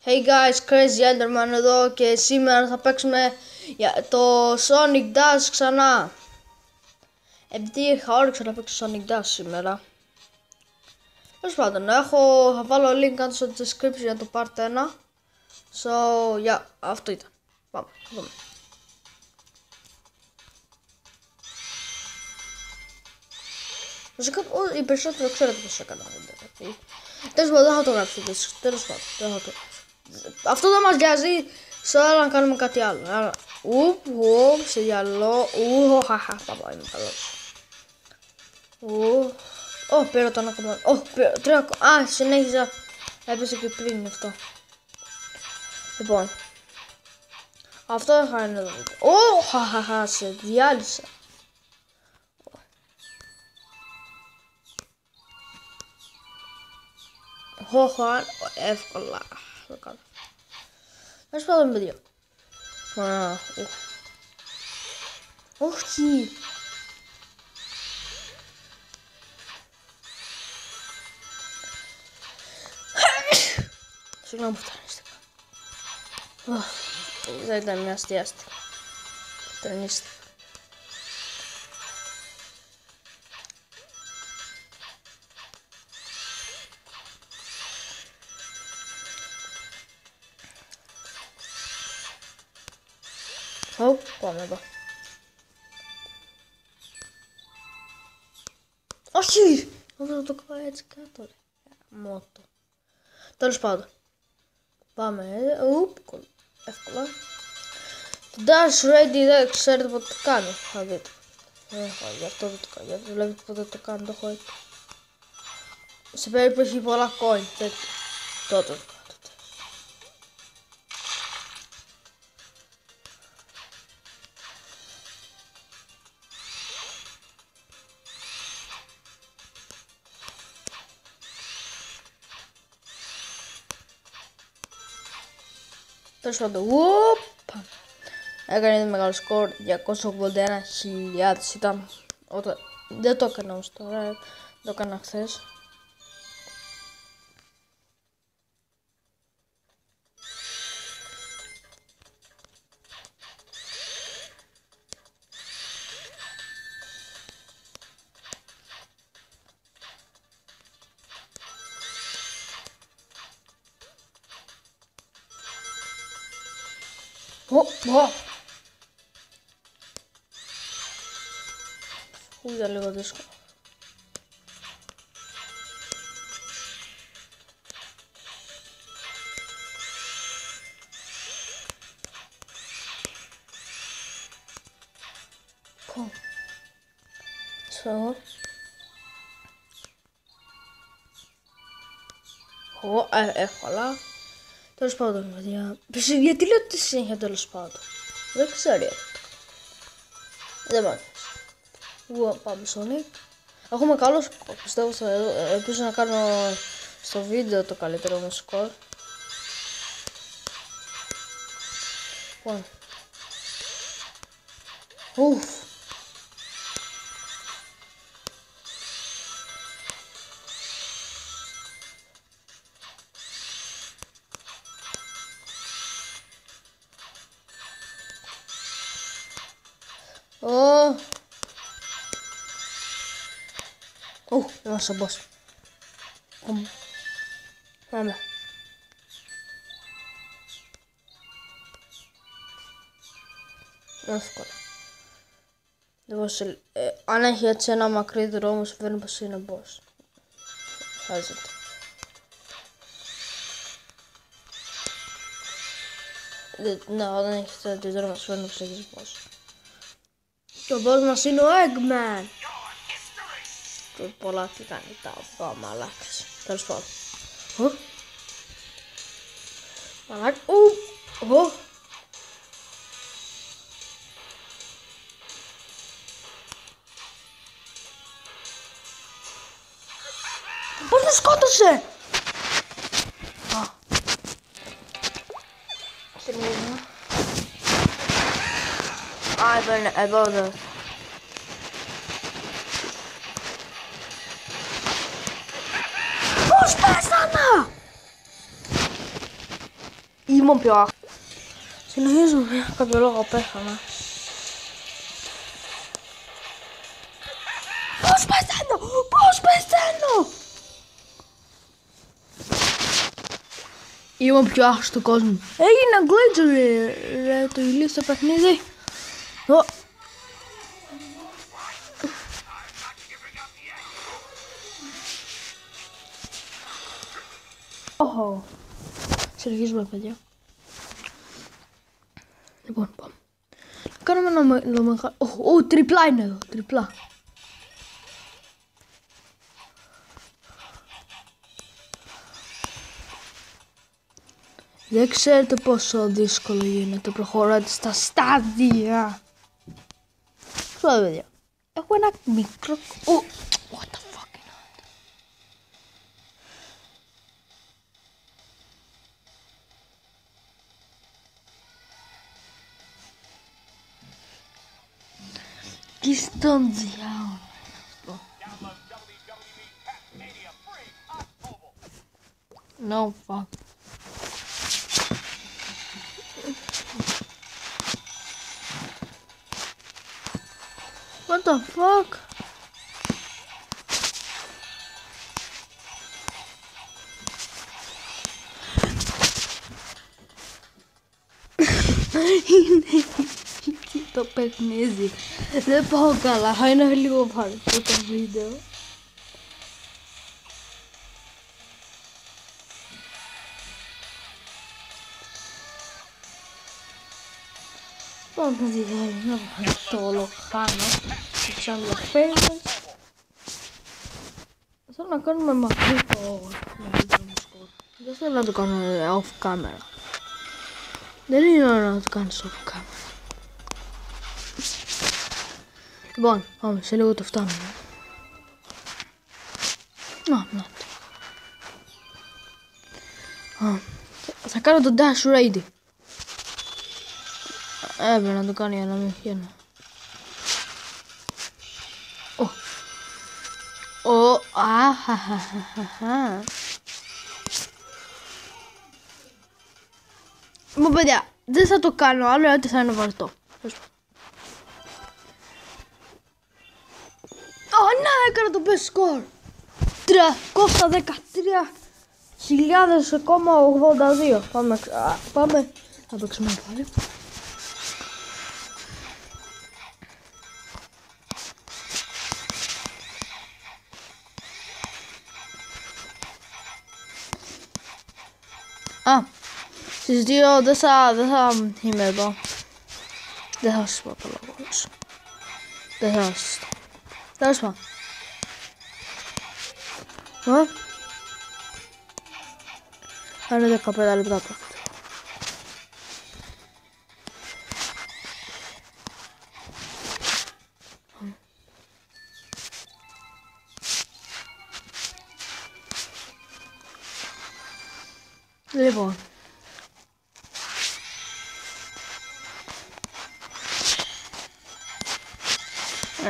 Hey guys, Crazy Enderman εδώ και σήμερα θα παίξουμε το Sonic Dash ξανά. Επειδή είχα όρεξη να παίξω Sonic Dash σήμερα. Τέλος πάντων, θα βάλω link κάτω στο description για το part 1. So, yeah, αυτό ήταν. Πάμε, δούμε. Βασικά, οι περισσότεροι ξέρετε πώς έκανα. Τέλος πάντων, δεν θα το γράψω. Τέλος πάντων, δεν θα το γράψω. Αυτό δεν μας νοιάζει, σε άλλο να κάνουμε κάτι άλλο. Άρα, σε γυαλό, παπά, είμαι καλός. Πήρα το ένα κομμάτι, πήρα τρία κομμάτι, συνέχιζα, έπεσε και πριν αυτό. Λοιπόν, αυτό είχα είναι εδώ. Σε διάλυσα. Εύκολα. Ας πάμε παιδιά. Όχι. Συγγνώμη που τρανίστηκα. Δεν ήταν μια αστιάστηκα. Τρανίστηκα. Πάμε εδώ. Όχι! Θα το κάνω έτσι κάτω. Μότο. Τέλος πάντων. Πάμε. Εύκολα. Το Dash Ready δεν ξέρετε πότε το κάνω. Θα δείτε. Γι' αυτό δεν το κάνω. Γιατί βλέπετε πότε το κάνω. Το έχω έτσι. Σε περίπτωση έχει πολλά coin. Τότε το κάνω. Τέλος πάντων, έκανε μεγάλο σκορ, 281.000 ήταν, δεν το έκανα όμως τώρα, το έκανα χθες. Ήταν λίγο δύσκολο. Εύκολα. Τέλος πάντων, παιδιά. Γιατί λέω τη συνέχεια τέλος πάντων. Δεν ξέρω. Δεν μ' άρεσε. Πάμε Sonic. Έχουμε καλό σκορ. Πιστεύω θα ελπίζω να κάνω στο βίντεο το καλύτερο μου σκορ. Λοιπόν. Είμαστε boss. Πάμε. Εύκολα. Αν έχει έτσι ένα μακρύ δρόμο, σου φαίνεται πως είναι boss. Χάζεται. Ναι, όταν έχει τέτοιο δρόμο, σου φαίνεται πως έχεις boss. Και ο boss μας είναι ο Eggman. Πολλά τι κάνει τα μαλάκες. Τέλος πάντων. Μαλάκ. Πώς με σκότωσε! Έπαιρνε εδώ. Πώς πέθανα! Ήμουν πιο άχο. Συνεχίζουμε για κάποιο λόγο πέθανα. Πώς πεθαίνω! Πώς πεθαίνω! Ήμουν πιο άχος του κόσμου. Έγινα glitch ρε το ηλίθιο παιχνίδι. Οχο. Συνεχίζουμε παιδιά. Λοιπόν πάμε. Κάνουμε ένα μεγάλο... Ω, τριπλά είναι εδώ, τριπλά. Δεν ξέρετε πόσο δύσκολο γίνεται, προχωράτε στα στάδια. Σωστά παιδιά. Έχω ένα μικρό... What the fuck είναι αυτό. Τι στον διάολο αυτό. No fuck. What the fuck? Είναι το παιχνίδι. Δεν πάω καλά. Θα είναι λίγο πάρει το βίντεο. Πάμε να το όλο χάνω. Τις ενδιαφέροντες. Θέλω να κάνουμε μακρύ το σκορ. Δεν θέλω να το κάνω off camera. Δεν είναι ώρα να το κάνεις off camera. Λοιπόν, πάμε, σε λίγο το φτάνουμε. Να το. Θα κάνω το dash ready. Έπρεπε να το κάνει για να μην πιένω. Αχαχαχαχα. Μα παιδιά, δεν θα το κάνω άλλο γιατί θα είναι βαρετό. Ναι, έκανα το best score. 313.082. Πάμε. Θα παίξουμε πάλι. Στις 2 δεν θα είμαι εδώ. Δεν θα σας πω το λόγο. Δεν θα σας πω. Τέλος πάντων. Είναι 15 λεπτά πρώτα. Λοιπόν.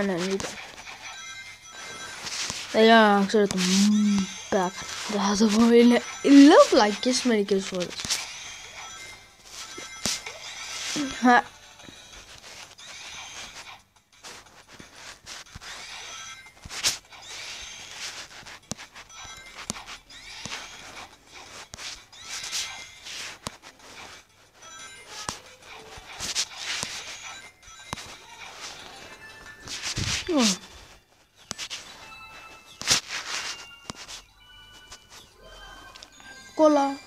Ναι. Για να ξέρετε, δεν θα το πω, είναι λαβλάκες μερικές φορές. Κόλλα.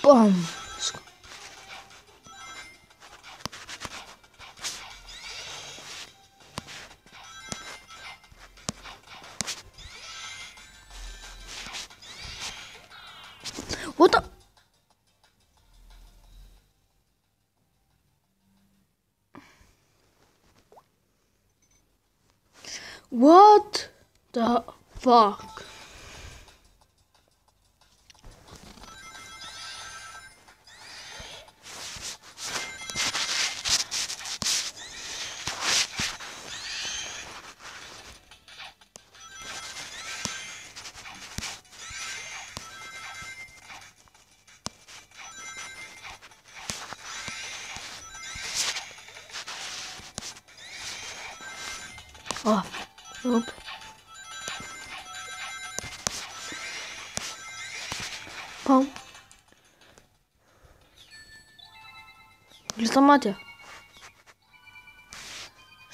Μπαμ. What the? What the fuck? Οπ. Πάω. Κλειστά μάτια.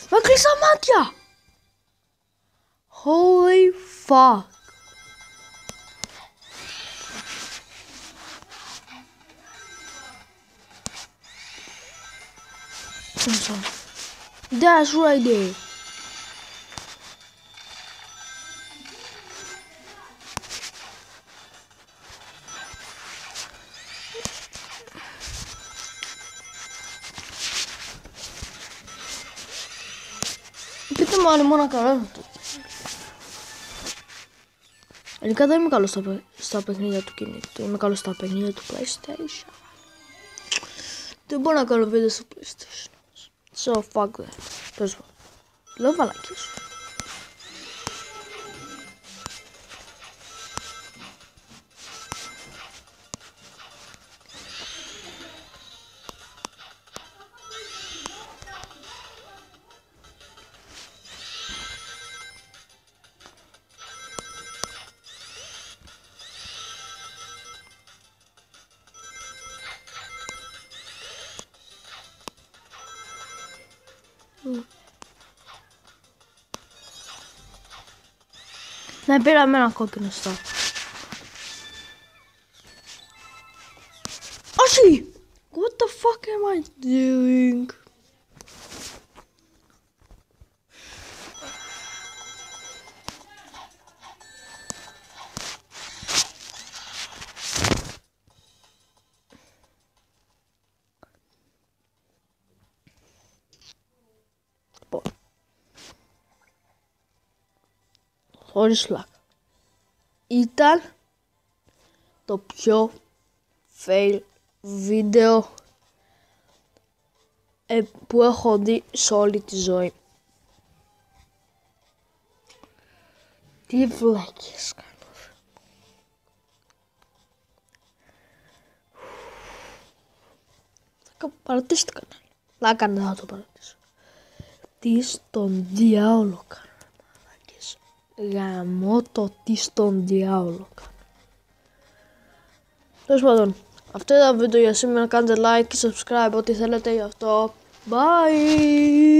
Μα κλειστά μάτια! Holy fuck. That's right there. Πείτε μου αν ήμουν να κάνω αυτό. Γενικά δεν είμαι καλός στα παιχνίδια του κινητού. Είμαι καλός στα παιχνίδια του PlayStation. Δεν μπορώ να κάνω βίντεο στο PlayStation. So fuck that. Τέλος πάντων. Λέω βαλάκες. Ναι, πήραμε ένα κόκκινο στά. Όχι! What the fuck am I doing? Χωρίς φλάκα. Ήταν το πιο fail βίντεο που έχω δει σε όλη τη ζωή. Τι βλάκες κάνω. Θα παρατήσω το κανάλι. Λάκα δεν θα το παρατήσω. Τι στον διάολο κάνω. Γαμώ το τι στον διάολο κάνω. Τέλος πάντων, αυτό ήταν το βίντεο για σήμερα. Κάντε like και subscribe ό,τι θέλετε γι' αυτό. Bye!